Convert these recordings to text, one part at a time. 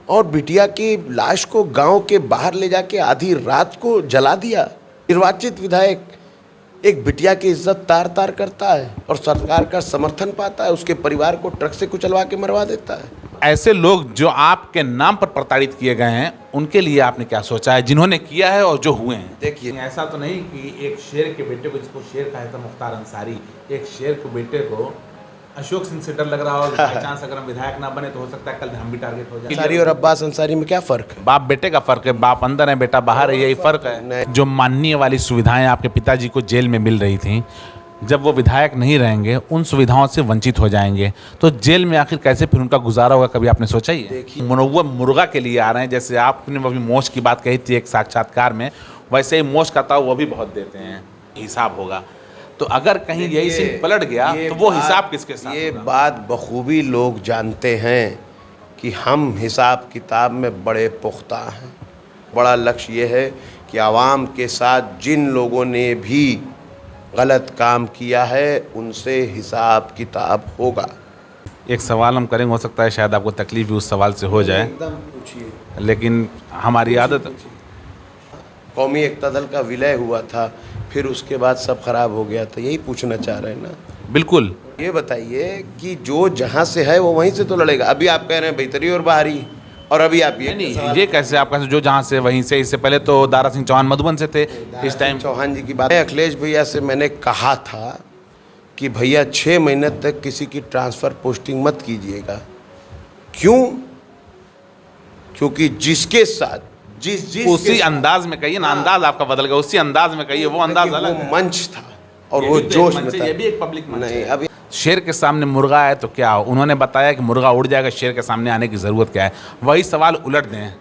और बिटिया की लाश को गांव के बाहर ले जाके आधी रात को जला दिया। निर्वाचित विधायक एक बिटिया की इज्जत तार तार करता है और सरकार का समर्थन पाता है, उसके परिवार को ट्रक से कुचलवा के मरवा देता है। ऐसे लोग जो आपके नाम पर प्रताड़ित किए गए हैं, उनके लिए आपने क्या सोचा है, जिन्होंने किया है और जो हुए हैं? देखिए, ऐसा तो नहीं कि एक शेर के बेटे को, जिसको शेर कहा था मुख्तार अंसारी, एक शेर के बेटे को अशोक सिंह से डर लग रहा हो, बाई चांस अगर हम विधायक ना बने तो हो सकता है कल हम भी टारगेट हो जाए। अंसारी और अब्बास अंसारी में क्या फर्क है? बाप बेटे का फर्क है, बाप अंदर है, बेटा बाहर है, यही फर्क है। जो माननीय वाली सुविधाएं आपके पिताजी को जेल में मिल रही थी, जब वो विधायक नहीं रहेंगे उन सुविधाओं से वंचित हो जाएंगे, तो जेल में आखिर कैसे फिर उनका गुजारा होगा, कभी आपने सोचा ही है? मुनव्वर मुर्गा के लिए आ रहे हैं, जैसे आपने अभी मोश की बात कही थी एक साक्षात्कार में, वैसे ही मोश का ताव वो भी बहुत देते हैं, हिसाब होगा। तो अगर कहीं यही सीन पलट गया तो वो हिसाब किसके साथ? ये बात बखूबी लोग जानते हैं कि हम हिसाब किताब में बड़े पुख्ता हैं। बड़ा लक्ष्य ये है कि आवाम के साथ जिन लोगों ने भी गलत काम किया है उनसे हिसाब किताब होगा। एक सवाल हम करेंगे, हो सकता है शायद आपको तकलीफ भी उस सवाल से हो जाए, एकदम पूछिए। लेकिन हमारी आदत, कौमी एकता दल का विलय हुआ था, फिर उसके बाद सब खराब हो गया था, यही पूछना चाह रहे हैं ना? बिल्कुल। ये बताइए कि जो जहाँ से है वो वहीं से तो लड़ेगा। अभी आप कह रहे हैं भीतरी और बाहरी, और अभी आप ये कैसे आपका जो जहाँ से वहीं से? इससे पहले तो दारा सिंह चौहान मधुबन से थे, इस टाइम चौहान जी की बात। अखिलेश भैया से मैंने कहा था कि भैया 6 महीने तक किसी की ट्रांसफ़र पोस्टिंग मत कीजिएगा। क्यों? क्योंकि जिसके साथ जिस उसी अंदाज में कहिए ना, अंदाज आपका बदल गया, उसी अंदाज में कहिए, वो अंदाज अलग है। मंच था और वो जोश में था। ये भी एक पब्लिक मंच नहीं, है। अभी शेर के सामने मुर्गा है तो क्या हो? उन्होंने बताया कि मुर्गा उड़ जाएगा, शेर के सामने आने की ज़रूरत क्या है? वही सवाल उलट दें,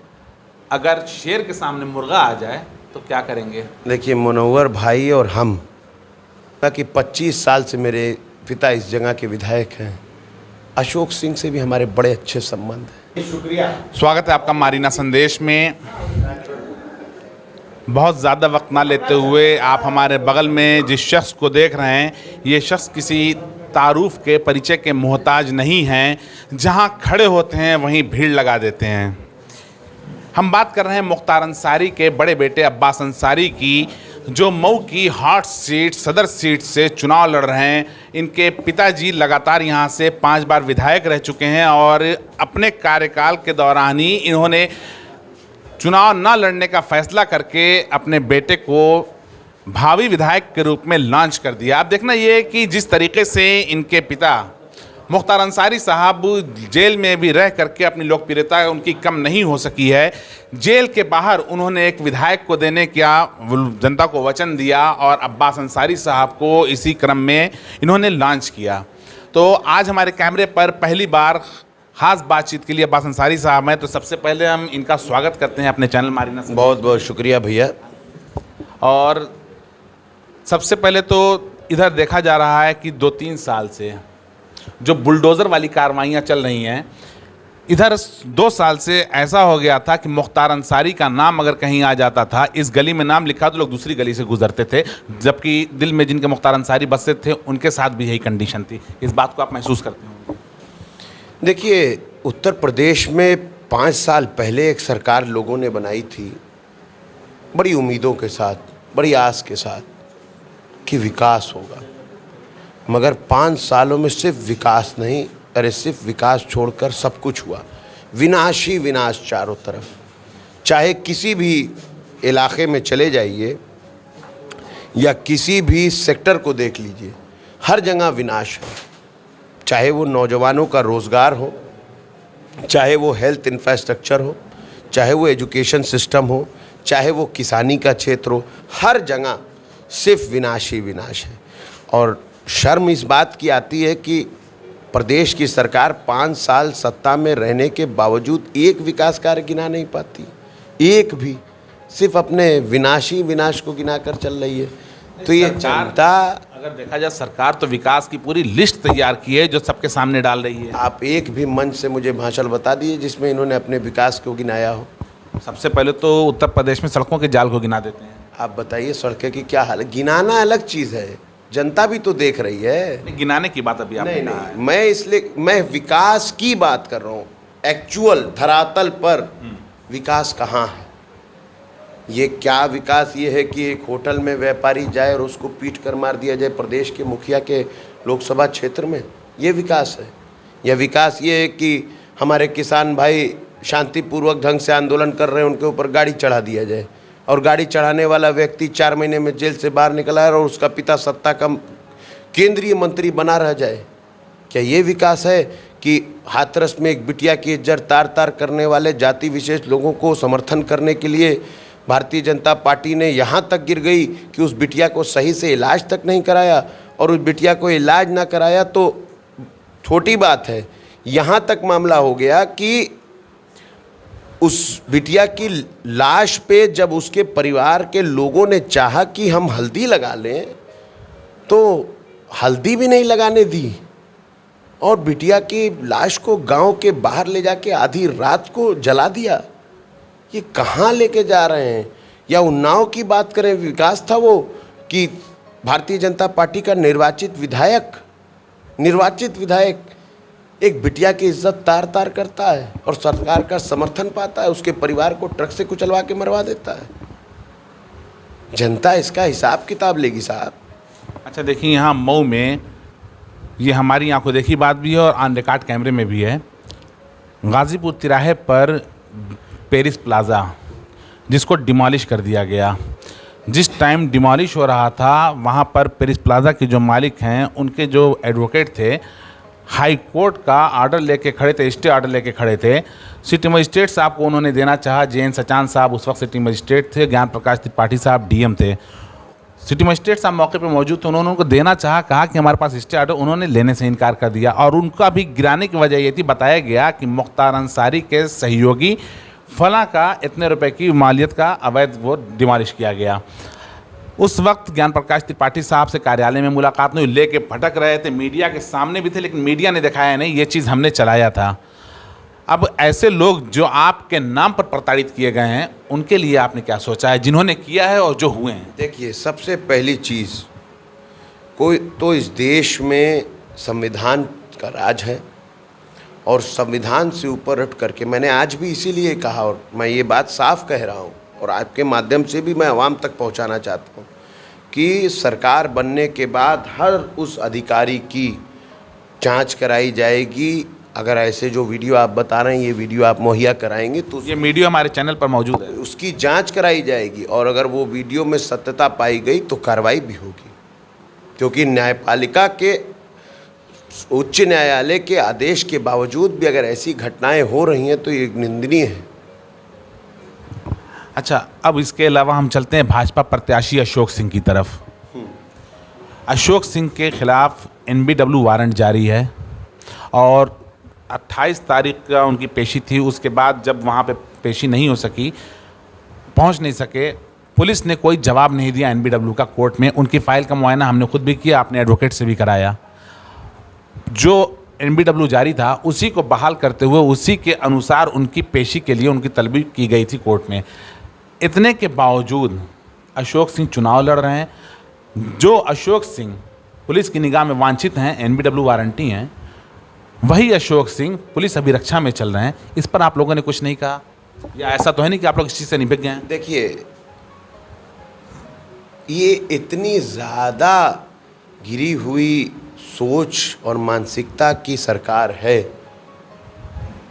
अगर शेर के सामने मुर्गा आ जाए तो क्या करेंगे? देखिए, मुनव्वर भाई और हम कि 25 साल से मेरे पिता इस जगह के विधायक हैं, अशोक सिंह से भी हमारे बड़े अच्छे संबंध हैं। शुक्रिया। स्वागत है आपका मारीना संदेश में। बहुत ज़्यादा वक्त ना लेते हुए आप हमारे बगल में जिस शख्स को देख रहे हैं, ये शख्स किसी तारुफ के परिचय के मोहताज नहीं हैं। जहां खड़े होते हैं वहीं भीड़ लगा देते हैं। हम बात कर रहे हैं मुख्तार अंसारी के बड़े बेटे अब्बास अंसारी की, जो मऊ की हॉट सीट सदर सीट से चुनाव लड़ रहे हैं। इनके पिताजी लगातार यहां से 5 बार विधायक रह चुके हैं और अपने कार्यकाल के दौरान ही इन्होंने चुनाव न लड़ने का फैसला करके अपने बेटे को भावी विधायक के रूप में लॉन्च कर दिया। आप देखना ये कि जिस तरीके से इनके पिता मुख्तार अंसारी साहब जेल में भी रह करके अपनी लोकप्रियता उनकी कम नहीं हो सकी है, जेल के बाहर उन्होंने एक विधायक को देने का जनता को वचन दिया और अब्बास अंसारी साहब को इसी क्रम में इन्होंने लॉन्च किया। तो आज हमारे कैमरे पर पहली बार ख़ास बातचीत के लिए अब्बास अंसारी साहब हैं, तो सबसे पहले हम इनका स्वागत करते हैं अपने चैनल मारीना से। बहुत बहुत शुक्रिया भैया। और सबसे पहले तो इधर देखा जा रहा है कि 2-3 साल से जो बुलडोज़र वाली कार्रवाइयाँ चल रही हैं, इधर 2 साल से ऐसा हो गया था कि मुख्तार अंसारी का नाम अगर कहीं आ जाता था, इस गली में नाम लिखा तो लोग दूसरी गली से गुजरते थे, जबकि दिल में जिनके मुख्तार अंसारी बसते थे उनके साथ भी यही कंडीशन थी। इस बात को आप महसूस करते हो? देखिए, उत्तर प्रदेश में 5 साल पहले एक सरकार लोगों ने बनाई थी, बड़ी उम्मीदों के साथ, बड़ी आस के साथ कि विकास होगा, मगर 5 सालों में सिर्फ विकास नहीं, अरे सिर्फ विकास छोड़कर सब कुछ हुआ। विनाश ही विनाश चारों तरफ। चाहे किसी भी इलाके में चले जाइए या किसी भी सेक्टर को देख लीजिए, हर जगह विनाश है। चाहे वो नौजवानों का रोज़गार हो, चाहे वो हेल्थ इंफ्रास्ट्रक्चर हो, चाहे वो एजुकेशन सिस्टम हो, चाहे वो किसानी का क्षेत्र हो, हर जगह सिर्फ विनाश ही विनाश है। और शर्म इस बात की आती है कि प्रदेश की सरकार 5 साल सत्ता में रहने के बावजूद एक विकास कार्य गिना नहीं पाती, एक भी, सिर्फ अपने विनाशी विनाश को गिना कर चल रही है। तो ये जनता, अगर देखा जाए, सरकार तो विकास की पूरी लिस्ट तैयार की है जो सबके सामने डाल रही है। आप एक भी मंच से मुझे भाषण बता दीजिए जिसमें इन्होंने अपने विकास को गिनाया हो। सबसे पहले तो उत्तर प्रदेश में सड़कों के जाल को गिना देते हैं। आप बताइए सड़कें की क्या हाल है? गिनाना अलग चीज़ है, जनता भी तो देख रही है। गिनाने की बात अभी आप नहीं, मैं इसलिए मैं विकास की बात कर रहा हूँ। एक्चुअल धरातल पर विकास कहाँ है। ये क्या विकास ये है कि एक होटल में व्यापारी जाए और उसको पीट कर मार दिया जाए प्रदेश के मुखिया के लोकसभा क्षेत्र में, ये विकास है। यह विकास ये है कि हमारे किसान भाई शांतिपूर्वक ढंग से आंदोलन कर रहे हैं, उनके ऊपर गाड़ी चढ़ा दिया जाए और गाड़ी चढ़ाने वाला व्यक्ति 4 महीने में जेल से बाहर निकला है और उसका पिता सत्ता का केंद्रीय मंत्री बना रह जाए। क्या ये विकास है कि हाथरस में एक बिटिया की इज्जत तार तार करने वाले जाति विशेष लोगों को समर्थन करने के लिए भारतीय जनता पार्टी ने यहाँ तक गिर गई कि उस बिटिया को सही से इलाज तक नहीं कराया, और उस बिटिया को इलाज ना कराया तो छोटी बात है, यहाँ तक मामला हो गया कि उस बिटिया की लाश पे जब उसके परिवार के लोगों ने चाहा कि हम हल्दी लगा लें तो हल्दी भी नहीं लगाने दी, और बिटिया की लाश को गांव के बाहर ले जाके आधी रात को जला दिया। ये कहाँ लेके जा रहे हैं। या उन्नाव की बात करें, विकास था वो कि भारतीय जनता पार्टी का निर्वाचित विधायक एक बिटिया की इज्जत तार तार करता है और सरकार का समर्थन पाता है, उसके परिवार को ट्रक से कुचलवा के मरवा देता है। जनता इसका हिसाब किताब लेगी साहब। अच्छा देखिए, यहाँ मऊ में ये हमारी आंखों देखी बात भी है और ऑन रिकॉर्ड कैमरे में भी है। गाज़ीपुर तिराहे पर पेरिस प्लाज़ा जिसको डिमॉलिश कर दिया गया, जिस टाइम डिमॉलिश हो रहा था वहाँ पर पेरिस प्लाज़ा के जो मालिक हैं उनके जो एडवोकेट थे हाई कोर्ट का ऑर्डर लेके खड़े थे, स्टे ऑर्डर लेके खड़े थे। सिटी मजिस्ट्रेट साहब को उन्होंने देना चाहा। जे एन सचान साहब उस वक्त सिटी मजिस्ट्रेट थे, ज्ञान प्रकाश त्रिपाठी साहब डीएम थे। सिटी मजिस्ट्रेट साहब मौके पर मौजूद थे, उन्होंने उनको देना चाहा, कहा कि हमारे पास स्टे ऑर्डर, उन्होंने लेने से इनकार कर दिया। और उनका भी गिराने की वजह ये थी, बताया गया कि मुख्तार अंसारी के सहयोगी फला का इतने रुपए की मालियत का अवैध वो डिमॉलिश किया गया। उस वक्त ज्ञान प्रकाश त्रिपाठी साहब से कार्यालय में मुलाकात नहीं, लेके भटक रहे थे, मीडिया के सामने भी थे लेकिन मीडिया ने दिखाया नहीं, ये चीज़ हमने चलाया था। अब ऐसे लोग जो आपके नाम पर प्रताड़ित किए गए हैं उनके लिए आपने क्या सोचा है, जिन्होंने किया है और जो हुए हैं? देखिए, सबसे पहली चीज़, कोई तो इस देश में संविधान का राज है और संविधान से ऊपर उठ करके, मैंने आज भी इसीलिए कहा और मैं ये बात साफ कह रहा हूँ और आपके माध्यम से भी मैं आवाम तक पहुँचाना चाहता हूँ कि सरकार बनने के बाद हर उस अधिकारी की जांच कराई जाएगी। अगर ऐसे जो वीडियो आप बता रहे हैं, ये वीडियो आप मुहैया कराएंगे तो ये वीडियो हमारे चैनल पर मौजूद है, उसकी जांच कराई जाएगी और अगर वो वीडियो में सत्यता पाई गई तो कार्रवाई भी होगी, क्योंकि न्यायपालिका के उच्च न्यायालय के आदेश के बावजूद भी अगर ऐसी घटनाएं हो रही हैं तो ये निंदनीय है। अच्छा, अब इसके अलावा हम चलते हैं भाजपा प्रत्याशी अशोक सिंह की तरफ। अशोक सिंह के खिलाफ NBW वारंट जारी है और 28 तारीख का उनकी पेशी थी। उसके बाद जब वहाँ पे पेशी नहीं हो सकी, पहुँच नहीं सके, पुलिस ने कोई जवाब नहीं दिया NBW का कोर्ट में। उनकी फ़ाइल का मुआयना हमने खुद भी किया, अपने एडवोकेट से भी कराया। जो NBW जारी था उसी को बहाल करते हुए उसी के अनुसार उनकी पेशी के लिए उनकी तलबी की गई थी कोर्ट में। इतने के बावजूद अशोक सिंह चुनाव लड़ रहे हैं। जो अशोक सिंह पुलिस की निगाह में वांछित हैं, NBW वारंटी हैं, वही अशोक सिंह पुलिस अभिरक्षा में चल रहे हैं। इस पर आप लोगों ने कुछ नहीं कहा, या ऐसा तो है नहीं कि आप लोग इस चीज़ से निभग गए हैं? देखिए, ये इतनी ज़्यादा गिरी हुई सोच और मानसिकता की सरकार है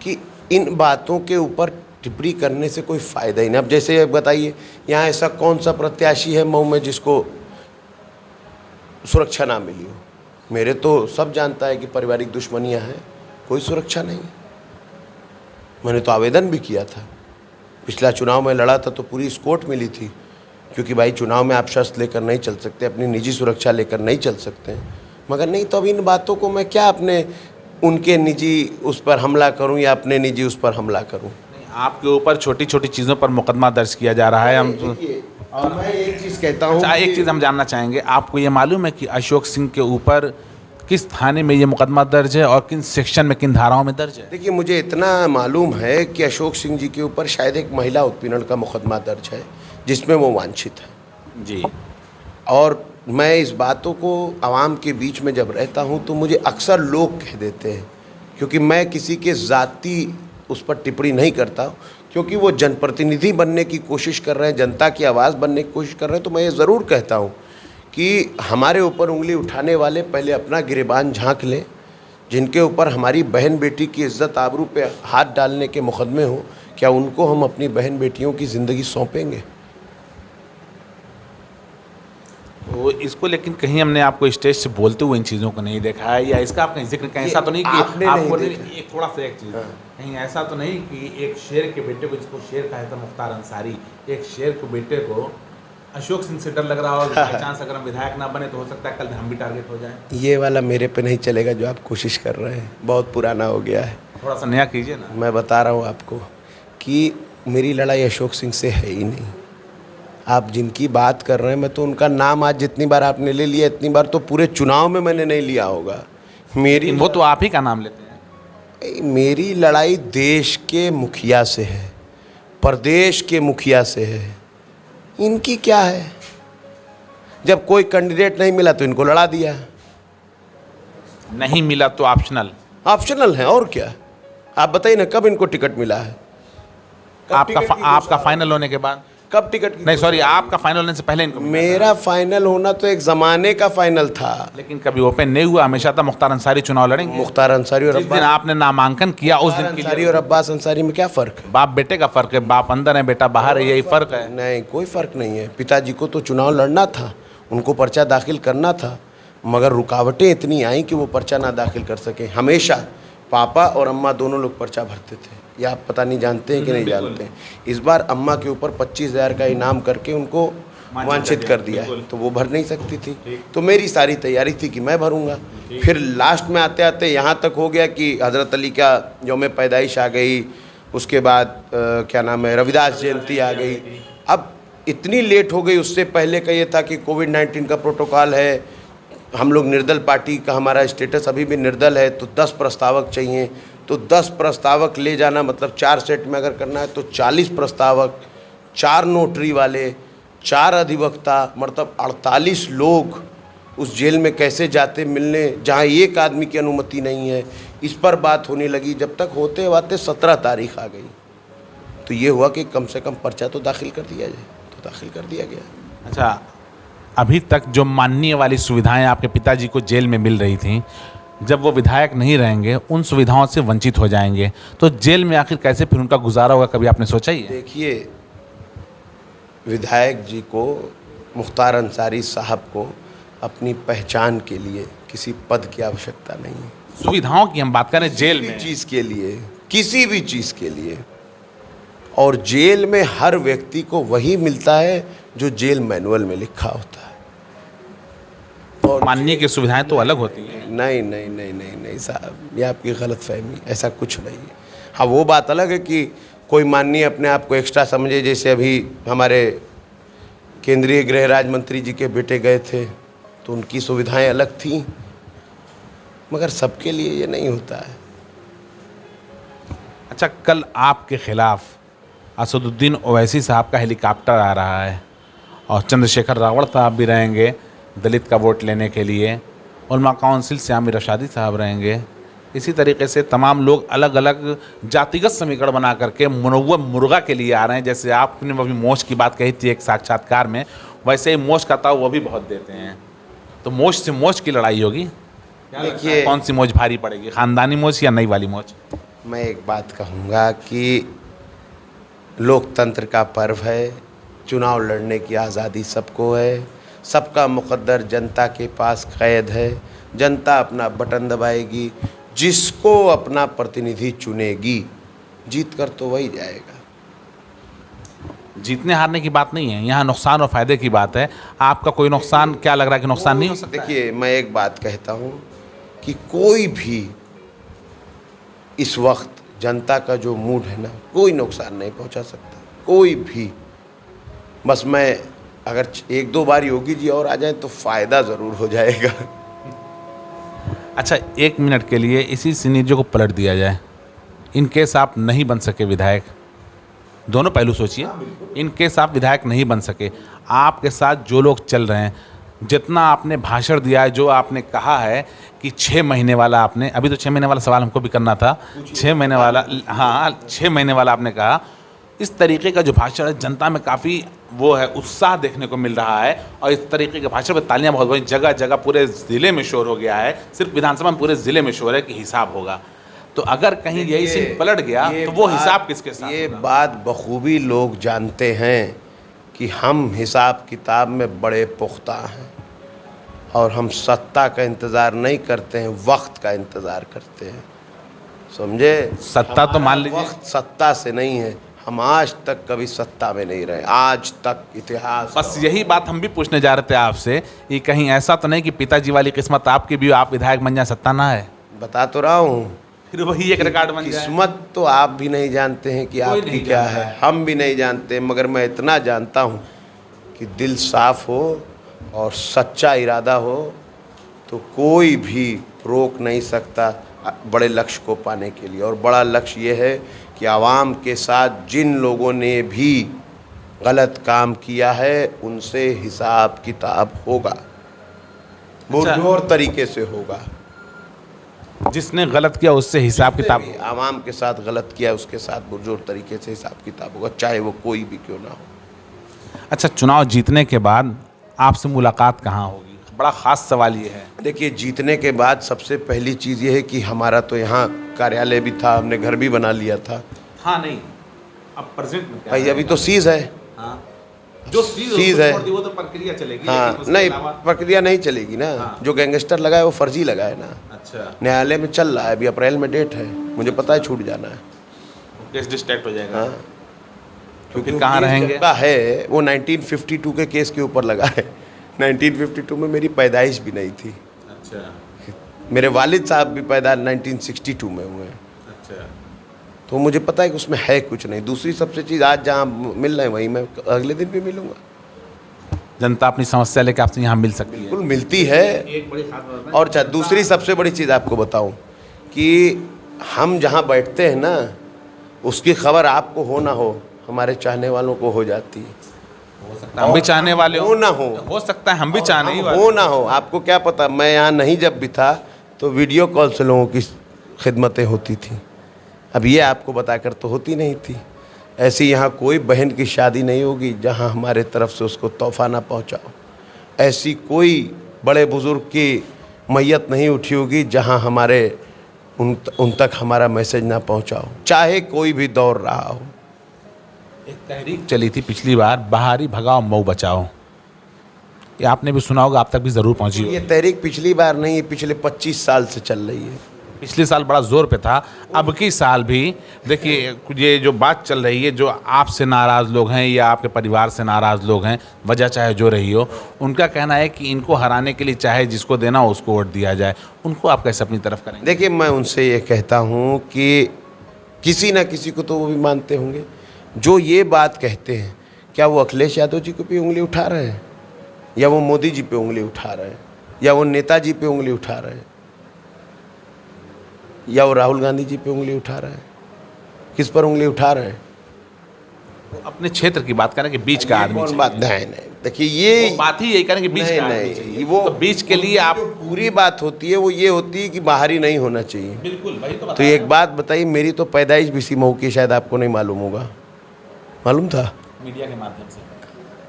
कि इन बातों के ऊपर टिप्पणी करने से कोई फ़ायदा ही नहीं। अब जैसे बताइए, यहाँ ऐसा कौन सा प्रत्याशी है मऊ में जिसको सुरक्षा ना मिली हो? मेरे तो सब जानता है कि पारिवारिक दुश्मनियाँ हैं, कोई सुरक्षा नहीं। मैंने तो आवेदन भी किया था, पिछला चुनाव में लड़ा था तो पूरी स्कोर्ट मिली थी, क्योंकि भाई चुनाव में आप शस्त्र लेकर नहीं चल सकते, अपनी निजी सुरक्षा लेकर नहीं चल सकते। मगर नहीं, तो अब इन बातों को मैं क्या अपने उनके निजी उस पर हमला करूं या अपने निजी उस पर हमला करूं? आपके ऊपर छोटी छोटी चीज़ों पर मुकदमा दर्ज किया जा रहा है। हम और मैं एक चीज़ कहता हूं, अच्छा, एक चीज़ हम जानना चाहेंगे, आपको ये मालूम है कि अशोक सिंह के ऊपर किस थाने में ये मुकदमा दर्ज है और किन सेक्शन में, किन धाराओं में दर्ज है? देखिए, मुझे इतना मालूम है कि अशोक सिंह जी के ऊपर शायद एक महिला उत्पीड़न का मुकदमा दर्ज है जिसमें वो वांछित है जी। और मैं इस बातों को आवाम के बीच में जब रहता हूं तो मुझे अक्सर लोग कह देते हैं, क्योंकि मैं किसी के ज़ाती उस पर टिप्पणी नहीं करता हूँ, क्योंकि वो जनप्रतिनिधि बनने की कोशिश कर रहे हैं, जनता की आवाज़ बनने की कोशिश कर रहे हैं। तो मैं ये ज़रूर कहता हूँ कि हमारे ऊपर उंगली उठाने वाले पहले अपना गिरेबान झांक लें। जिनके ऊपर हमारी बहन बेटी की इज्जत आबरू पे हाथ डालने के मुकदमे हो, क्या उनको हम अपनी बहन बेटियों की ज़िंदगी सौंपेंगे? तो इसको लेकिन कहीं हमने आपको स्टेज से बोलते हुए इन चीज़ों को नहीं देखा है, या इसका आपका जिक्र कहीं ऐसा तो नहीं कि आपने आपको नहीं नहीं, एक थोड़ा सा एक चीज़ कहीं ऐसा तो नहीं कि एक शेर के बेटे को, जिसको शेर कहा था मुख्तार अंसारी, एक शेर के बेटे को अशोक सिंह से डर लग रहा हो, बाई चांस अगर हम विधायक ना बने तो हो सकता है कल हम भी टारगेट हो जाएं। ये वाला मेरे पे नहीं चलेगा जो आप कोशिश कर रहे हैं, बहुत पुराना हो गया है। थोड़ा सा नया कीजिए ना। मैं बता रहा हूँ आपको कि मेरी लड़ाई अशोक सिंह से है ही नहीं। आप जिनकी बात कर रहे हैं, मैं तो उनका नाम आज जितनी बार आपने ले लिया, इतनी बार तो पूरे चुनाव में मैंने नहीं लिया होगा। वो तो आप ही का नाम लेते हैं। मेरी लड़ाई देश के मुखिया से है, प्रदेश के मुखिया से है। इनकी क्या है? जब कोई कैंडिडेट नहीं मिला तो इनको लड़ा दिया। नहीं मिला तो ऑप्शनल है, और क्या? आप बताइए ना, कब इनको टिकट मिला है? आपका फाइनल होने के बाद? कब टिकट की? नहीं सॉरी, आपका फाइनल होने से पहले इनको मेरा फाइनल होना तो एक ज़माने का फाइनल था, लेकिन कभी ओपन नहीं हुआ। हमेशा था मुख्तार अंसारी चुनाव लड़ेंगे। मुख्तार अंसारी और जिस दिन आपने नामांकन किया उस दिन अंसारी और अब्बास अंसारी में क्या फ़र्क है? बाप बेटे का फर्क है, बाप अंदर है बेटा बाहर है, यही फर्क है। नहीं, कोई फ़र्क नहीं है। पिताजी को तो चुनाव लड़ना था, उनको पर्चा दाखिल करना था, मगर रुकावटें इतनी आई कि वो पर्चा ना दाखिल कर सके। हमेशा पापा और अम्मा दोनों लोग पर्चा भरते थे, ये आप पता नहीं जानते हैं कि नहीं जानते हैं। इस बार अम्मा के ऊपर 25,000 का इनाम करके उनको वांछित कर दिया है, तो वो भर नहीं सकती थी। तो मेरी सारी तैयारी थी कि मैं भरूंगा। फिर लास्ट में आते आते यहाँ तक हो गया कि हज़रत अली का यौम पैदाइश आ गई, उसके बाद क्या नाम है, रविदास जयंती आ गई। अब इतनी लेट हो गई। उससे पहले का ये था कि कोविड-19 का प्रोटोकॉल है, हम लोग निर्दल पार्टी का, हमारा स्टेटस अभी भी निर्दल है, तो 10 प्रस्तावक चाहिए। तो 10 प्रस्तावक ले जाना मतलब 4 सेट में अगर करना है तो 40 प्रस्तावक, 4 नोटरी वाले, 4 अधिवक्ता, मतलब 48 लोग उस जेल में कैसे जाते मिलने, जहाँ एक आदमी की अनुमति नहीं है। इस पर बात होने लगी। जब तक होते होते 17 तारीख आ गई, तो ये हुआ कि कम से कम पर्चा तो दाखिल कर दिया जाए, तो दाखिल कर दिया गया। अच्छा, अभी तक जो माननीय वाली सुविधाएं आपके पिताजी को जेल में मिल रही थी, जब वो विधायक नहीं रहेंगे उन सुविधाओं से वंचित हो जाएंगे, तो जेल में आखिर कैसे फिर उनका गुजारा होगा, कभी आपने सोचा ही है? देखिए, विधायक जी को, मुख्तार अंसारी साहब को अपनी पहचान के लिए किसी पद की आवश्यकता नहीं है। सुविधाओं की हम बात करें, जेल में चीज़ के लिए, किसी भी चीज़ के लिए। और जेल में हर व्यक्ति को वही मिलता है जो जेल मैनुअल में लिखा होता है। और माननीय की सुविधाएं तो अलग होती हैं। नहीं नहीं नहीं नहीं नहीं साहब, ये आपकी गलतफहमी, ऐसा कुछ नहीं है। हाँ, वो बात अलग है कि कोई माननीय अपने आप को एक्स्ट्रा समझे। जैसे अभी हमारे केंद्रीय गृह राज्य मंत्री जी के बेटे गए थे, तो उनकी सुविधाएं अलग थीं, मगर सबके लिए ये नहीं होता है। अच्छा, कल आपके खिलाफ असदुद्दीन ओवैसी साहब का हेलीकॉप्टर आ रहा है, और चंद्रशेखर रावण साहब भी रहेंगे दलित का वोट लेने के लिए, उलमा काउंसिल से आमिर रशादी साहब रहेंगे। इसी तरीके से तमाम लोग अलग अलग जातिगत समीकरण बना करके मुनव्वर मुर्गा के लिए आ रहे हैं। जैसे आपने अभी मोश की बात कही थी एक साक्षात्कार में, वैसे ही मोश का ताव वो भी बहुत देते हैं। तो मोश से मोश की लड़ाई होगी। देखिए, कौन सी मोच भारी पड़ेगी, ख़ानदानी मोच या नई वाली मोच? मैं एक बात कहूँगा कि लोकतंत्र का पर्व है, चुनाव लड़ने की आज़ादी सबको है, सबका मुकद्दर जनता के पास कैद है। जनता अपना बटन दबाएगी, जिसको अपना प्रतिनिधि चुनेगी, जीत कर तो वही जाएगा। जीतने हारने की बात नहीं है, यहाँ नुकसान और फ़ायदे की बात है। आपका कोई नुकसान, क्या लग रहा है कि नुकसान नहीं हो सकता? देखिए, मैं एक बात कहता हूँ कि कोई भी इस वक्त जनता का जो मूड है ना, कोई नुकसान नहीं पहुँचा सकता, कोई भी। बस मैं अगर 1-2 बार योगी जी और आ जाए तो फ़ायदा ज़रूर हो जाएगा। अच्छा, 1 मिनट के लिए इसी सिनेरियो को पलट दिया जाए। इन केस आप नहीं बन सके विधायक, दोनों पहलू सोचिए। इन केस आप विधायक नहीं बन सके, आपके साथ जो लोग चल रहे हैं, जितना आपने भाषण दिया है, जो आपने कहा है कि 6 महीने वाला आपने, अभी तो 6 महीने वाला सवाल हमको भी करना था, 6 महीने वाला, हाँ 6 महीने वाला आपने कहा, इस तरीके का जो भाषण है जनता में काफ़ी वो है, उत्साह देखने को मिल रहा है और इस तरीके के भाषण पर तालियां बहुत बड़ी, जगह जगह पूरे ज़िले में शोर हो गया है, सिर्फ विधानसभा में पूरे ज़िले में शोर है कि हिसाब होगा। तो अगर कहीं यही सीन पलट गया तो वो हिसाब किसके साथ ये होगा? बात बखूबी लोग जानते हैं कि हम हिसाब किताब में बड़े पुख्ता हैं और हम सत्ता का इंतज़ार नहीं करते हैं, वक्त का इंतज़ार करते हैं, समझे? सत्ता तो मान लीजिए, वक्त सत्ता से नहीं है, हम आज तक कभी सत्ता में नहीं रहे, आज तक इतिहास। बस यही बात हम भी पूछने जा रहे थे आपसे कि कहीं ऐसा तो नहीं कि पिताजी वाली किस्मत आपकी भी, आप विधायक बन जाए, सत्ता ना है, बता तो रहा हूँ, फिर वही एक रिकॉर्ड बन जाए। किस्मत तो आप भी नहीं जानते हैं कि आपकी क्या है, हम भी नहीं जानते, मगर मैं इतना जानता हूँ कि दिल साफ हो और सच्चा इरादा हो तो कोई भी रोक नहीं सकता बड़े लक्ष्य को पाने के लिए। और बड़ा लक्ष्य ये है कि आवाम के साथ जिन लोगों ने भी गलत काम किया है उनसे हिसाब किताब होगा, पुरजोर तरीके से होगा। जिसने गलत किया उससे हिसाब किताब, आवाम के साथ गलत किया उसके साथ पुरजोर तरीके से हिसाब किताब होगा, चाहे वो कोई भी क्यों ना हो। अच्छा, चुनाव जीतने के बाद आपसे मुलाकात कहाँ होगी? बड़ा ख़ास सवाल ये है। देखिए, जीतने के बाद सबसे पहली चीज़ ये है कि हमारा तो यहाँ कार्यालय भी था, हमने घर भी बना लिया था। हाँ नहीं, अब प्रेजेंट में क्या भाई अभी तो सीज है। हाँ, जो सीज है, वो तो प्रक्रिया चलेगी। हाँ नहीं, प्रक्रिया नहीं चलेगी ना। हाँ। जो गैंगस्टर लगा है वो फर्जी लगा है ना। अच्छा, न्यायालय में चल रहा है, अभी अप्रैल में डेट है, मुझे पता है छूट जाना है। केस डिस्ट्रैक्ट हो जाएगा। हाँ, तो फिर कहाँ रहेंगे? का है वो 1952 के केस के ऊपर लगा है। 1952 में मेरी पैदाइश भी नहीं थी। अच्छा मेरे वालिद साहब भी पैदा 1962 में हुए हैं, अच्छा, तो मुझे पता है कि उसमें है कुछ नहीं। दूसरी सबसे चीज़, आज जहाँ मिल रहे हैं वहीं मैं अगले दिन भी मिलूंगा। जनता अपनी समस्या लेकर आपसे यहाँ मिल सकती है। बिल्कुल मिलती है। एक बड़ी खास बात है। और अच्छा, दूसरी सबसे बड़ी चीज़ आपको बताऊं कि हम जहाँ बैठते हैं ना, उसकी खबर आपको हो ना हो, हमारे चाहने वालों को हो जाती है। हो सकता है हम भी चाहने वाले हो ना हो सकता है हम भी चाहने ही हम वाले हो ना हो, आपको क्या पता। मैं यहाँ नहीं जब भी था तो वीडियो कॉल से लोगों की खिदमतें होती थी, अब ये आपको बताकर तो होती नहीं थी। ऐसी यहाँ कोई बहन की शादी नहीं होगी जहाँ हमारे तरफ से उसको तोहफा ना पहुँचाओ। ऐसी कोई बड़े बुज़ुर्ग की मैयत नहीं उठी होगी जहाँ हमारे उन तक हमारा मैसेज ना पहुँचाओ, चाहे कोई भी दौर रहा हो। एक तहरीक चली थी पिछली बार, बहारी भगाओ मऊ बचाओ, ये आपने भी सुना होगा, आप तक भी ज़रूर पहुंची ये होगी। तहरीक पिछली बार नहीं, ये पिछले 25 साल से चल रही है। पिछले साल बड़ा जोर पे था, अब की साल भी देखिए ये जो बात चल रही है, जो आपसे नाराज़ लोग हैं या आपके परिवार से नाराज़ लोग हैं, वजह चाहे जो रही हो, उनका कहना है कि इनको हराने के लिए चाहे जिसको देना हो उसको वोट दिया जाए। उनको आप कैसे अपनी तरफ करेंगे? देखिए, मैं उनसे ये कहता हूँ कि किसी ना किसी को तो वो भी मानते होंगे। जो ये बात कहते हैं, क्या वो अखिलेश यादव जी को भी उंगली उठा रहे हैं, या वो मोदी जी पे उंगली उठा रहे हैं, या वो नेताजी पे उंगली उठा रहे हैं, या वो राहुल गांधी जी पे उंगली उठा रहे हैं? किस पर उंगली उठा रहे हैं? अपने क्षेत्र की बात करें कि बीच का आदमी कौन चाहिए। बात? नहीं, देखिए ये वो बात ही यही करें कि बीच नहीं, का आदमी नहीं, चाहिए। वो तो बीच के लिए आप जो पूरी बात होती है वो ये होती है कि बाहरी नहीं होना चाहिए। बिल्कुल वही तो तो एक बात बताइए, मेरी तो पैदाइश भी इसी मऊ की, शायद आपको नहीं मालूम होगा। मालूम था? मीडिया के माध्यम से,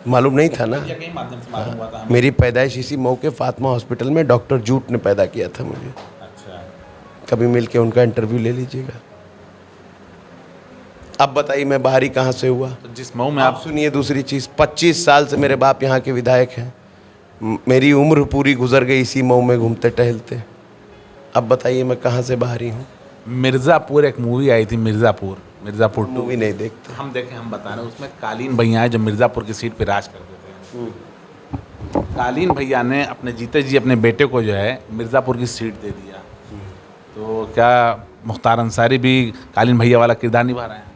मालूम नहीं था ना? मीडिया के माध्यम से मालूम हुआ था हमें। मेरी पैदाइश इसी मऊ के फातिमा हॉस्पिटल में डॉक्टर जूट ने पैदा किया था मुझे। अच्छा, कभी मिल के उनका इंटरव्यू ले लीजिएगा। अब बताइए मैं बाहरी कहाँ से हुआ? तो जिस मऊ में आप आप सुनिए दूसरी चीज़, 25 साल से मेरे बाप यहाँ के विधायक हैं। मेरी उम्र पूरी गुजर गई इसी मऊ में घूमते टहलते। अब बताइए मैं कहाँ से बाहरी हूँ? मिर्ज़ापुर, एक मूवी आई थी मिर्ज़ापुर 2, मूवी नहीं देखते। हम देखें, हम बता रहे हैं, उसमें कालीन भैया है जो मिर्ज़ापुर की सीट पे राज करते थे। कालीन भैया ने अपने जीते जी अपने बेटे को जो है मिर्ज़ापुर की सीट दे दिया। तो क्या मुख्तार अंसारी भी कालीन भैया वाला किरदार निभा रहे हैं?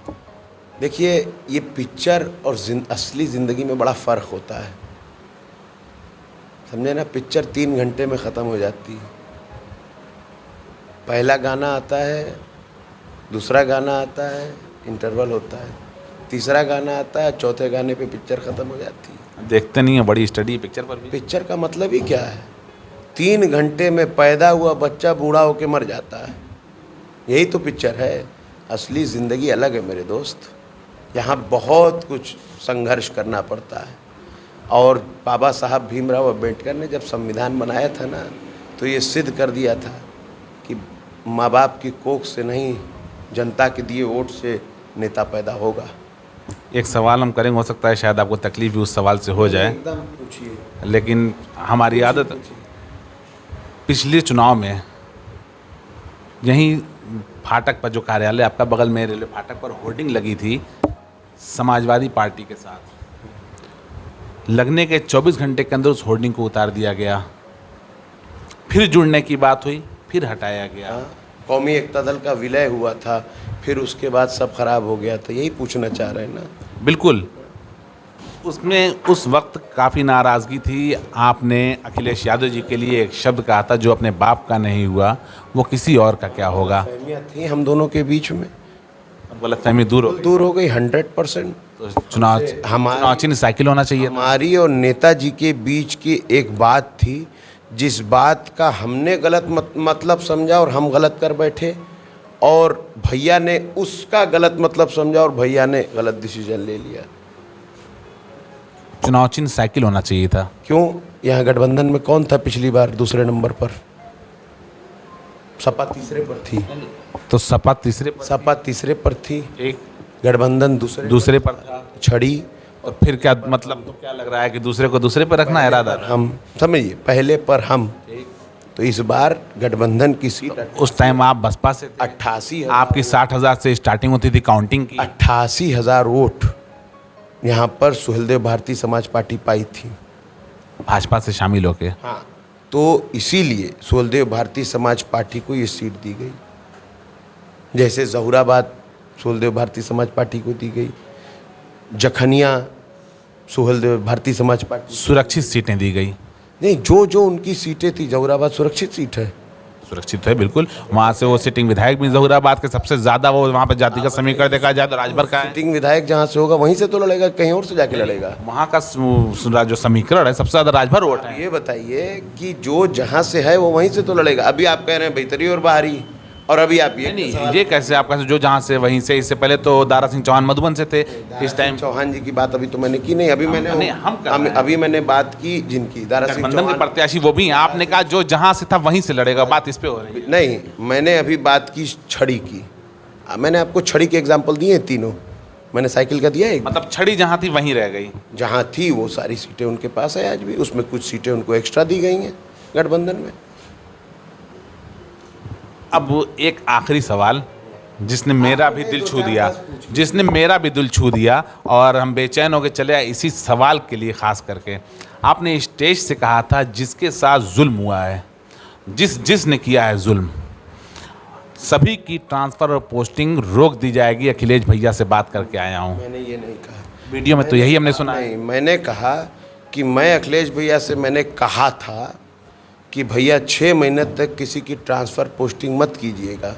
देखिए, ये पिक्चर और असली ज़िंदगी में बड़ा फ़र्क होता है, समझे ना? पिक्चर 3 घंटे में ख़त्म हो जाती है। पहला गाना आता है, दूसरा गाना आता है, इंटरवल होता है, तीसरा गाना आता है, चौथे गाने पे पिक्चर ख़त्म हो जाती है। देखते नहीं है, बड़ी स्टडी पिक्चर पर भी। पिक्चर का मतलब ही क्या है? 3 घंटे में पैदा हुआ बच्चा बूढ़ा होके मर जाता है, यही तो पिक्चर है। असली ज़िंदगी अलग है मेरे दोस्त, यहाँ बहुत कुछ संघर्ष करना पड़ता है। और बाबा साहब भीमराव अम्बेडकर ने जब संविधान बनाया था ना, तो ये सिद्ध कर दिया था कि माँ बाप की कोख से नहीं, जनता के दिए वोट से नेता पैदा होगा। एक सवाल हम करेंगे, हो सकता है शायद आपको तकलीफ भी उस सवाल से हो जाए, एकदम पूछिए। लेकिन हमारी आदत, पिछले चुनाव में यहीं फाटक पर, जो कार्यालय आपका बगल में रेलवे फाटक पर होर्डिंग लगी थी समाजवादी पार्टी के साथ, लगने के 24 घंटे के अंदर उस होर्डिंग को उतार दिया गया। फिर जुड़ने की बात हुई, फिर हटाया गया। कौमी एकता दल का विलय हुआ था, फिर उसके बाद सब खराब हो गया था। यही पूछना चाह रहे हैं ना? बिल्कुल। उसमें उस वक्त काफ़ी नाराज़गी थी। आपने अखिलेश यादव जी के लिए एक शब्द कहा था, जो अपने बाप का नहीं हुआ वो किसी और का क्या होगा। फहमियाँ थी हम दोनों के बीच में, गलतफहमी दूर हो गई 100%। तो चुनाव चिन्ह साइकिल होना चाहिए। हमारी और नेताजी के बीच की एक बात थी, जिस बात का हमने गलत मतलब समझा और हम गलत कर बैठे, और भैया ने उसका गलत मतलब समझा और भैया ने गलत डिसीजन ले लिया। चुनाव चिन्ह साइकिल होना चाहिए था। क्यों? यहाँ गठबंधन में कौन था पिछली बार दूसरे नंबर पर? सपा तीसरे पर थी। तो सपा तीसरे पर थी, एक गठबंधन दूसरे पर था, छड़ी। और फिर क्या मतलब, तो क्या लग रहा है कि दूसरे को दूसरे पर रखना इरादा था? हम समझिए, पहले पर हम, तो इस बार गठबंधन की सीट उस टाइम आप बसपा से थे। 88, आपकी 60,000 से स्टार्टिंग होती थी काउंटिंग की। 88,000 वोट यहाँ पर सुहेलदेव भारतीय समाज पार्टी पाई थी, भाजपा से शामिल होके। हाँ, तो इसीलिए सुहेलदेव भारतीय समाज पार्टी को ये सीट दी गई। जैसे जहूराबाद सुहेलदेव भारतीय समाज पार्टी को दी गई, जखनिया सुहेलदेव भारतीय समाज पार्टी, सुरक्षित सीटें दी गई। नहीं, जो उनकी सीटें थी, जहूराबाद सुरक्षित सीट है। सुरक्षित है बिल्कुल। वहाँ से वो सिटिंग विधायक भी जहूराबाद के सबसे ज़्यादा, वो वहाँ पर जातिगत समीकरण देखा जाए तो राजभर का है। सिटिंग विधायक जहाँ से होगा वहीं से तो लड़ेगा, कहीं और से जाके लड़ेगा? वहाँ का जो समीकरण है सबसे ज़्यादा राजभर वोट है। ये बताइए कि जो जहाँ से है वो वहीं से तो लड़ेगा। अभी आप कह रहे हैं भीतरी और बाहरी, और अभी आप ये कैसे आपका जो जहाँ से वहीं से? इससे पहले तो दारा सिंह चौहान मधुबन से थे। इस टाइम चौहान जी की बात अभी तो मैंने की नहीं, अभी मैंने बात की जिनकी दारा सिंह गठबंधन के प्रत्याशी वो भी। आपने कहा जो जहाँ से था वहीं से लड़ेगा, बात इस पे हो रही है। नहीं, मैंने अभी बात की छड़ी की। मैंने आपको छड़ी के एग्जाम्पल दिए, तीनों मैंने साइकिल का दिया है। मतलब छड़ी जहाँ थी वहीं रह गई, जहाँ थी वो सारी सीटें उनके पास है आज भी। उसमें कुछ सीटें उनको एक्स्ट्रा दी गई हैं गठबंधन में। अब एक आखिरी सवाल जिसने मेरा भी दिल छू दिया, और हम बेचैन होकर चले आए इसी सवाल के लिए खास करके। आपने स्टेज से कहा था जिसके साथ जुल्म हुआ है, जिसने किया है जुल्म, सभी की ट्रांसफ़र और पोस्टिंग रोक दी जाएगी। अखिलेश भैया से बात करके आया हूँ। मैंने ये नहीं कहा वीडियो में, तो यही हमने सुना। नहीं, मैंने कहा कि मैं अखिलेश भैया से मैंने कहा था कि भैया 6 महीने तक किसी की ट्रांसफ़र पोस्टिंग मत कीजिएगा।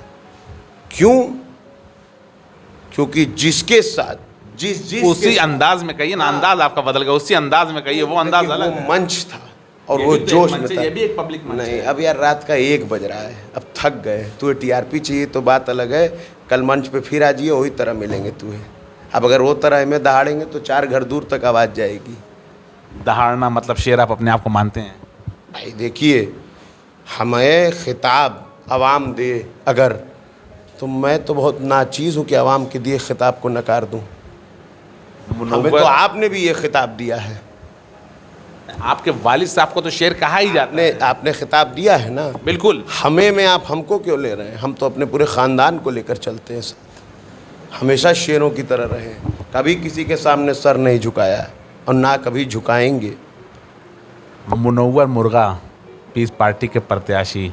क्यों? क्योंकि जिसके साथ जिस उसी अंदाज में कहिए ना, अंदाज आपका बदल गया, उसी अंदाज में कहिए। वो अंदाज अलग है, मंच था और वो जोश में था। ये भी एक पब्लिक मंच नहीं, अब यार रात का 1 बज रहा है, अब थक गए। तुझे टीआरपी चाहिए तो बात अलग है, कल मंच पे फिर आ जाइए, वही तरह मिलेंगे तुझे। अब अगर वो तरह में दहाड़ेंगे तो 4 घर दूर तक आवाज़ जाएगी। दहाड़ना मतलब शेर आप अपने आप को मानते हैं? भाई देखिए, हमें खिताब आवाम दे अगर, तो मैं तो बहुत नाचीज़ हूँ कि आवाम के दिए खिताब को नकार दूँ। हमें तो आपने भी ये खिताब दिया है। आपके वालिद साहब को तो शेर कहा ही जाता है। आपने खिताब दिया है ना। बिल्कुल। हमें में आप हमको क्यों ले रहे हैं? हम तो अपने पूरे ख़ानदान को लेकर चलते हैं साथ। हमेशा शेरों की तरह रहे, कभी किसी के सामने सर नहीं झुकाया और ना कभी झुकाएंगे। मुनव्वर मुर्गा पीस पार्टी के प्रत्याशी,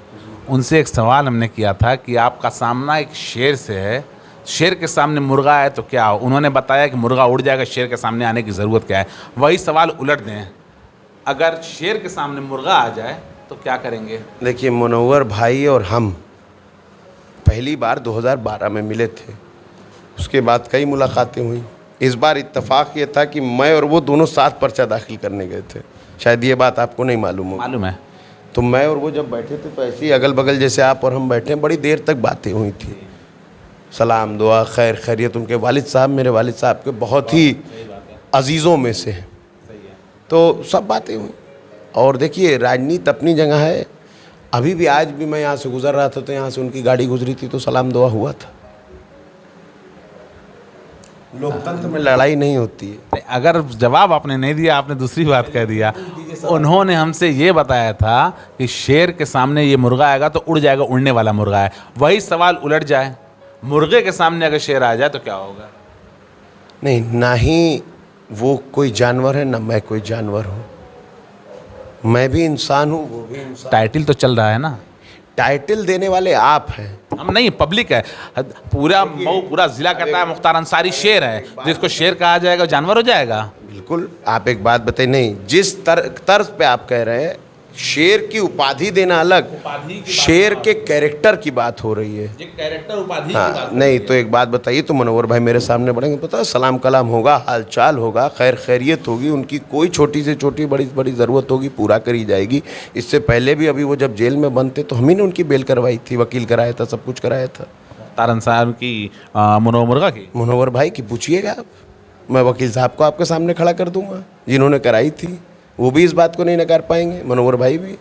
उनसे एक सवाल हमने किया था कि आपका सामना एक शेर से है, शेर के सामने मुर्गा है तो क्या? उन्होंने बताया कि मुर्गा उड़ जाएगा, शेर के सामने आने की ज़रूरत क्या है? वही सवाल उलट दें, अगर शेर के सामने मुर्गा आ जाए तो क्या करेंगे? देखिए, मुनव्वर भाई और हम पहली बार 2012 में मिले थे, उसके बाद कई मुलाकातें हुई, इस बार इत्तेफाक ये था कि मैं और वो दोनों साथ पर्चा दाखिल करने गए थे। शायद ये बात आपको नहीं मालूम हो। मालूम है। तो मैं और वो जब बैठे थे तो ऐसे ही अगल बगल जैसे आप और हम बैठे हैं, बड़ी देर तक बातें हुई थी, सलाम दुआ खैर खैरियत। उनके वालिद साहब मेरे वालिद साहब के बहुत ही अजीज़ों में से हैं, तो सब बातें हुई। और देखिए राजनीति अपनी जगह है। अभी भी आज भी मैं यहाँ से गुजर रहा था तो यहाँ से उनकी गाड़ी गुजरी थी तो सलाम दुआ हुआ था। लोकतंत्र में लड़ाई नहीं होती है। अगर जवाब आपने नहीं दिया, आपने दूसरी बात कह दिया। उन्होंने हमसे ये बताया था कि शेर के सामने ये मुर्गा आएगा तो उड़ जाएगा, उड़ने वाला मुर्गा है। वही सवाल उलट जाए, मुर्गे के सामने अगर शेर आ जाए तो क्या होगा? नहीं, ना ही वो कोई जानवर है ना मैं कोई जानवर हूँ। मैं भी इंसान हूँ, वो भी इंसान। टाइटल तो चल रहा है ना। टाइटल देने वाले आप हैं। हम नहीं, पब्लिक है। पूरा मऊ पूरा जिला कहता है मुख्तार अंसारी शेर है, जिसको शेर कहा जाएगा जानवर हो जाएगा। बिल्कुल। आप एक बात बताइए, नहीं जिस तर्ज पे आप कह रहे हैं शेर की उपाधि देना अलग, शेर के कैरेक्टर की बात हो रही है। कैरेक्टर उपाधि हाँ, नहीं तो एक बात बताइए, तो मनोहर भाई मेरे सामने बढ़ेंगे, पता है सलाम कलाम होगा, हाल चाल होगा, खैर खैरियत होगी, उनकी कोई छोटी से छोटी बड़ी बड़ी ज़रूरत होगी पूरा करी जाएगी। इससे पहले भी अभी वो जब जेल में बंद थे तो हम ही ने उनकी बेल करवाई थी, वकील कराया था, सब कुछ कराया था। मुख्तार अंसारी की मनोहर मुर्गा की, मनोहर भाई की पूछिएगा आप, मैं वकील साहब को आपके सामने खड़ा कर दूंगा जिन्होंने कराई थी। वो भी इस बात को नहीं नकार पाएंगे, मनोहर भाई भी।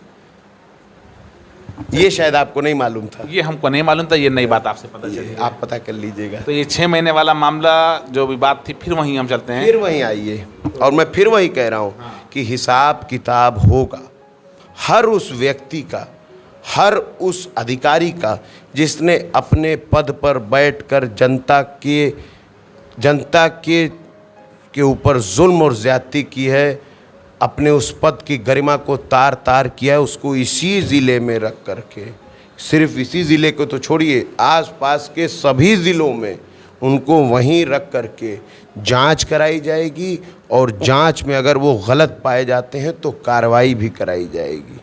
ये शायद आपको नहीं मालूम था। ये हमको नहीं मालूम था, ये नई बात आपसे पता चली। आप पता कर लीजिएगा। तो ये 6 महीने वाला मामला जो भी बात थी, फिर वहीं हम चलते हैं। फिर वहीं आइए, और मैं फिर वहीं कह रहा हूँ कि हिसाब किताब होगा हर उस व्यक्ति का, हर उस अधिकारी का जिसने अपने पद पर बैठकर जनता के ऊपर जुल्म और ज्यादती की है, अपने उस पद की गरिमा को तार तार किया है। उसको इसी ज़िले में रख करके, सिर्फ इसी ज़िले को तो छोड़िए, आसपास के सभी ज़िलों में उनको वहीं रख करके जांच कराई जाएगी, और जांच में अगर वो गलत पाए जाते हैं तो कार्रवाई भी कराई जाएगी।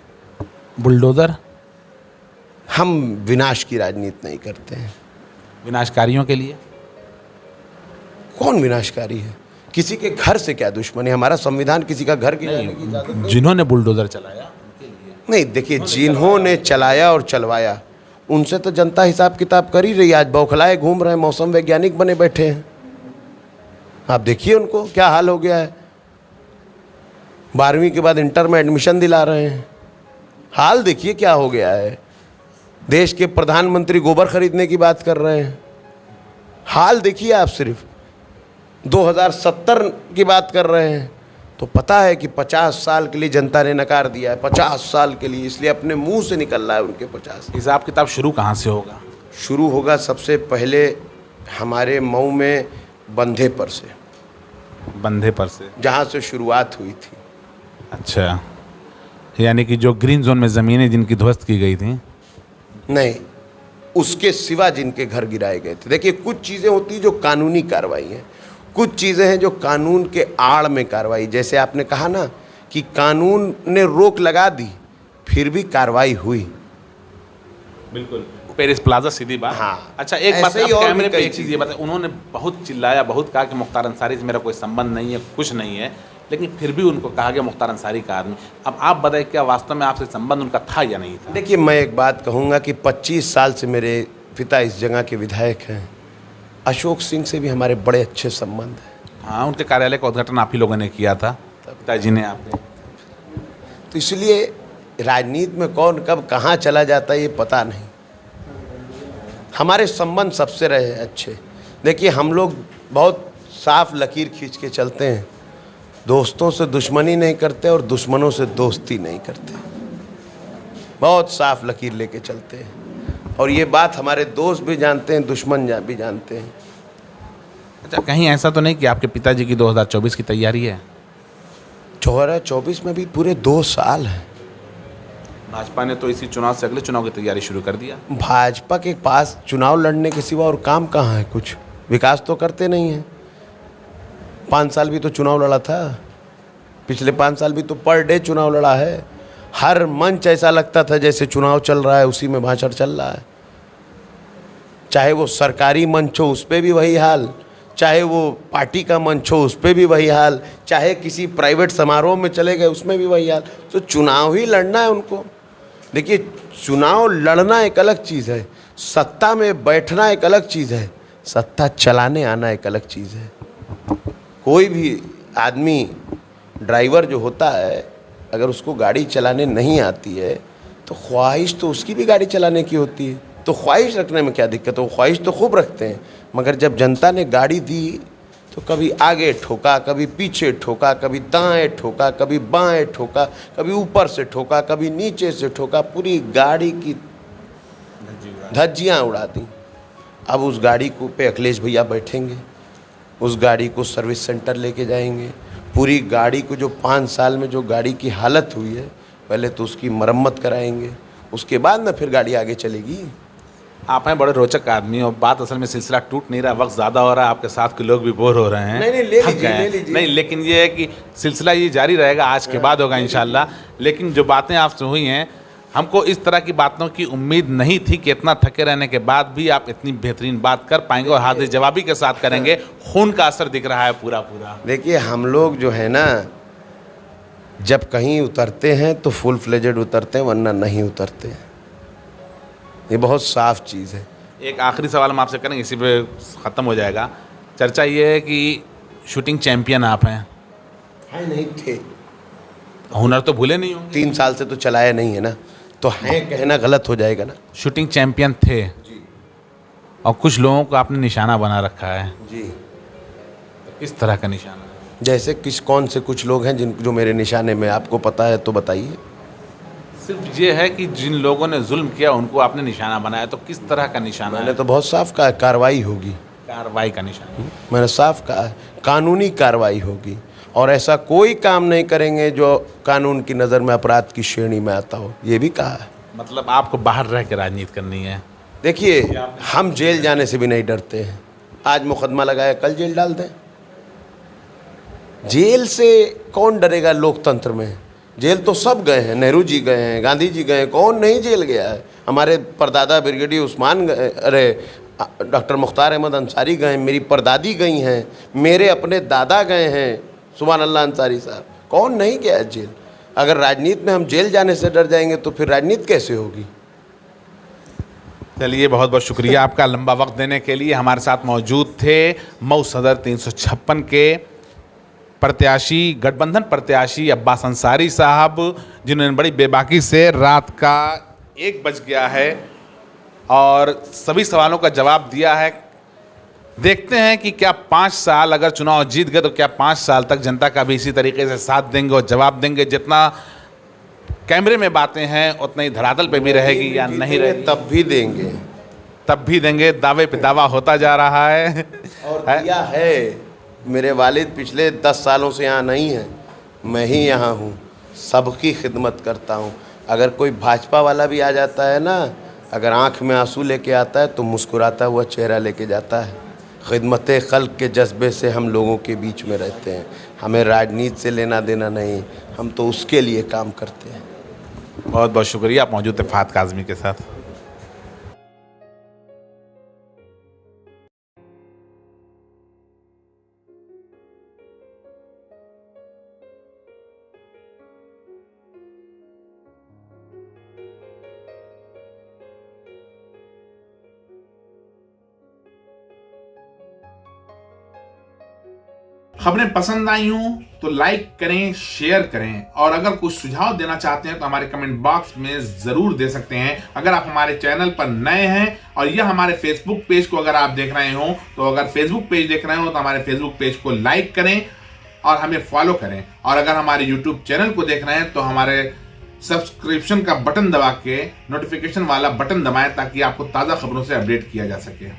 बुलडोज़र, हम विनाश की राजनीति नहीं करते हैं। विनाशकारियों के लिए कौन विनाशकारी है? किसी के घर से क्या दुश्मनी? हमारा संविधान किसी का घर गिराने की इजाजत नहीं। जिन्होंने बुलडोज़र चलाया नहीं, देखिए जिन्होंने चलाया और चलवाया उनसे तो जनता हिसाब किताब कर ही रही है। आज बौखलाए घूम रहे हैं, मौसम वैज्ञानिक बने बैठे हैं। आप देखिए उनको क्या हाल हो गया है। 12वीं के बाद इंटर में एडमिशन दिला रहे हैं। हाल देखिए क्या हो गया है। देश के प्रधानमंत्री गोबर खरीदने की बात कर रहे हैं। हाल देखिए आप, सिर्फ 2070 की बात कर रहे हैं। तो पता है कि 50 साल के लिए जनता ने नकार दिया है, 50 साल के लिए, इसलिए अपने मुंह से निकल रहा है उनके 50। हिसाब किताब शुरू कहाँ से होगा? शुरू होगा सबसे पहले हमारे मऊ में बंधे पर से, बंधे पर से, जहाँ से शुरुआत हुई थी। अच्छा, यानी कि जो ग्रीन जोन में ज़मीनें जिनकी ध्वस्त की गई थी? नहीं, उसके सिवा जिनके घर गिराए गए थे। देखिए कुछ चीज़ें होती जो कानूनी कार्रवाई हैं, कुछ चीज़ें हैं जो कानून के आड़ में कार्रवाई। जैसे आपने कहा ना कि कानून ने रोक लगा दी, फिर भी कार्रवाई हुई। बिल्कुल, पेरिस प्लाजा सीधी बात। हाँ, अच्छा, एक बात ऐसे ही और कैमरे भी पे कई एक चीज़ ये बताएं, उन्होंने बहुत चिल्लाया, बहुत कहा कि मुख्तार अंसारी से मेरा कोई संबंध नहीं है, कुछ नहीं है, लेकिन फिर भी उनको कहा गया मुख्तार अंसारी का आदमी। अब आप बताएं, क्या वास्तव में आपसे संबंध उनका था या नहीं था? देखिए मैं एक बात कहूँगा कि 25 साल से मेरे पिता इस जगह के विधायक हैं। अशोक सिंह से भी हमारे बड़े अच्छे संबंध हैं। हाँ, उनके कार्यालय का उद्घाटन आप ही लोगों ने किया था, पिताजी ने, आपने। तो इसलिए राजनीति में कौन कब कहाँ चला जाता है ये पता नहीं। हमारे संबंध सबसे रहे अच्छे। देखिए हम लोग बहुत साफ लकीर खींच के चलते हैं। दोस्तों से दुश्मनी नहीं करते और दुश्मनों से दोस्ती नहीं करते। बहुत साफ लकीर लेके चलते हैं, और ये बात हमारे दोस्त भी जानते हैं, दुश्मन भी जानते हैं। अच्छा, कहीं ऐसा तो नहीं कि आपके पिताजी की 2024 की तैयारी है? 2024 में भी पूरे 2 साल हैं। भाजपा ने तो इसी चुनाव से अगले चुनाव की तैयारी शुरू कर दिया। भाजपा के पास चुनाव लड़ने के सिवा और काम कहाँ है? कुछ विकास तो करते नहीं हैं। 5 साल भी तो चुनाव लड़ा था, पिछले 5 साल भी तो पर डे चुनाव लड़ा है। हर मंच ऐसा लगता था जैसे चुनाव चल रहा है, उसी में भाषण चल रहा है। चाहे वो सरकारी मंच हो, उस पर भी वही हाल। चाहे वो पार्टी का मंच हो उस पर भी वही हाल, चाहे किसी प्राइवेट समारोह में चले गए उसमें भी वही हाल। तो चुनाव ही लड़ना है उनको। देखिए, चुनाव लड़ना एक अलग चीज़ है, सत्ता में बैठना एक अलग चीज़ है, सत्ता चलाने आना एक अलग चीज़ है। कोई भी आदमी, ड्राइवर जो होता है, अगर उसको गाड़ी चलाने नहीं आती है तो ख्वाहिश तो उसकी भी गाड़ी चलाने की होती है। तो ख्वाहिश रखने में क्या दिक्कत है? वो ख्वाहिश तो खूब रखते हैं, मगर जब जनता ने गाड़ी दी तो कभी आगे ठोका, कभी पीछे ठोका, कभी दाएं ठोका, कभी बाएं ठोका, कभी ऊपर से ठोका, कभी नीचे से ठोका, पूरी गाड़ी की धज्जियाँ उड़ा दी। अब उस गाड़ी को पे अखिलेश भैया बैठेंगे, उस गाड़ी को सर्विस सेंटर लेके जाएंगे। पूरी गाड़ी को, जो 5 साल में जो गाड़ी की हालत हुई है, पहले तो उसकी मरम्मत कराएंगे, उसके बाद ना फिर गाड़ी आगे चलेगी। आप हैं बड़े रोचक आदमी और बात असल में सिलसिला टूट नहीं रहा, वक्त ज़्यादा हो रहा है, आपके साथ के लोग भी बोर हो रहे हैं। नहीं, ले थक लीजिए, गए हैं। ले लीजिए। नहीं, लेकिन ये है कि सिलसिला ये जारी रहेगा, आज के बाद होगा इंशाल्लाह। लेकिन जो बातें आपसे हुई हैं, हमको इस तरह की बातों की उम्मीद नहीं थी कि इतना थके रहने के बाद भी आप इतनी बेहतरीन बात कर पाएंगे और हाजिर जवाबी के साथ करेंगे। खून का असर दिख रहा है पूरा पूरा। देखिए, हम लोग जो है ना, जब कहीं उतरते हैं तो फुल फ्लेजेड उतरते हैं, वरना नहीं उतरते हैं। ये बहुत साफ चीज़ है। एक आखिरी सवाल हम आपसे करेंगे, इसी पे ख़त्म हो जाएगा। चर्चा ये है कि शूटिंग चैंपियन आप हैं। है नहीं थे, हुनर तो भूले नहीं होंगे। 3 साल से तो चलाया नहीं है ना, तो हैं कहना गलत हो जाएगा ना। शूटिंग चैंपियन थे जी और कुछ लोगों को आपने निशाना बना रखा है। जी। तो किस तरह का निशाना? जैसे कौन से कुछ लोग हैं जो मेरे निशाने में, आपको पता है तो बताइए। सिर्फ ये है कि जिन लोगों ने जुल्म किया उनको आपने निशाना बनाया, तो किस तरह का निशाना मैंने है? तो बहुत साफ कहा, कार्रवाई होगी। कार्रवाई का निशाना। मैंने साफ कहा है, कानूनी कार्रवाई होगी, और ऐसा कोई काम नहीं करेंगे जो कानून की नज़र में अपराध की श्रेणी में आता हो, ये भी कहा है। मतलब आपको बाहर रह के राजनीति करनी है? देखिए, हम जेल जाने से भी नहीं डरते हैं। आज मुकदमा लगाया, कल जेल डाल दें। जेल से कौन डरेगा लोकतंत्र में? जेल तो सब गए हैं, नेहरू जी गए हैं, गांधी जी गए हैं, कौन नहीं जेल गया है? हमारे परदादा ब्रिगेडियर उस्मान डॉक्टर मुख्तार अहमद अंसारी गए, मेरी परदादी गई हैं, मेरे अपने दादा गए हैं, सुभान अल्लाह अंसारी साहब, कौन नहीं गया है जेल? अगर राजनीति में हम जेल जाने से डर जाएंगे तो फिर राजनीति कैसे होगी? चलिए, बहुत बहुत शुक्रिया आपका लंबा वक्त देने के लिए। हमारे साथ मौजूद थे मऊ सदर 356 के प्रत्याशी, गठबंधन प्रत्याशी अब्बास अंसारी साहब, जिन्होंने बड़ी बेबाकी से रात का 1 बज गया है और सभी सवालों का जवाब दिया है। देखते हैं कि क्या 5 साल अगर चुनाव जीत गए तो क्या 5 साल तक जनता का भी इसी तरीके से साथ देंगे और जवाब देंगे? जितना कैमरे में बातें हैं उतना ही धरातल पे भी रहेगी या नहीं रहेगी? तब भी देंगे, तब भी देंगे। दावे पे दावा होता जा रहा है। और दिया है। मेरे वालिद पिछले 10 सालों से यहाँ नहीं हैं, मैं ही यहाँ हूँ, सबकी खिदमत करता हूँ। अगर कोई भाजपा वाला भी आ जाता है ना, अगर आँख में आंसू लेके आता है तो मुस्कुराता हुआ चेहरा लेके जाता है। खिदमत खल्क के जज्बे से हम लोगों के बीच में रहते हैं। हमें राजनीति से लेना देना नहीं, हम तो उसके लिए काम करते हैं। बहुत बहुत शुक्रिया। आप मौजूद थे फहद काज़मी के साथ। खबरें पसंद आई हों तो लाइक करें, शेयर करें, और अगर कुछ सुझाव देना चाहते हैं तो हमारे कमेंट बॉक्स में जरूर दे सकते हैं। अगर आप हमारे चैनल पर नए हैं और यह हमारे फेसबुक पेज को अगर आप देख रहे हो, तो अगर फेसबुक पेज देख रहे हो तो हमारे फेसबुक पेज को लाइक करें और हमें फॉलो करें। और अगर हमारे यूट्यूब चैनल को देख रहे हैं तो हमारे सब्सक्रिप्शन का बटन दबा के नोटिफिकेशन वाला बटन दबाएं ताकि आपको ताज़ा खबरों से अपडेट किया जा सके।